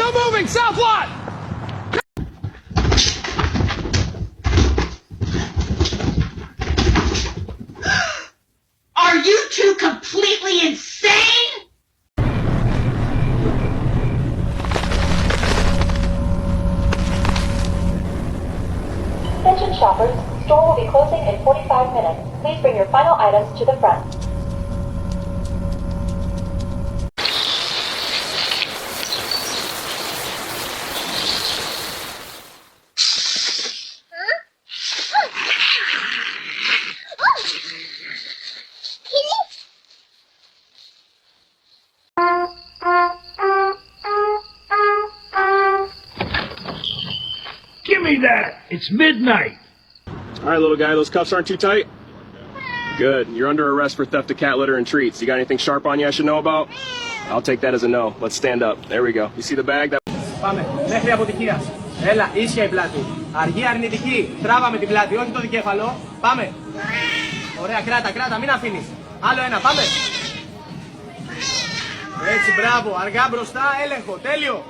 No moving! South lot! Are you two completely insane? Attention shoppers, store will be closing in 45 minutes. Please bring your final items to the front. Give me that! It's midnight! Alright, little guy, those cuffs aren't too tight? Good. You're under arrest for theft of cat litter and treats. You got anything sharp on you I should know about? I'll take that as a no. Let's stand up. There we go. You see the bag? Πάμε. Μέχρι αποτυχίας. Έλα, ίσια η πλάτη. Αργή αρνητική. Τράβαμε την πλάτη, όχι το δικέφαλο. Πάμε. Ωραία, κράτα, μην αφήνεις. Άλλο ένα, πάμε. Έτσι, μπράβο. Αργά μπροστά, έλεγχο. Τέλειο.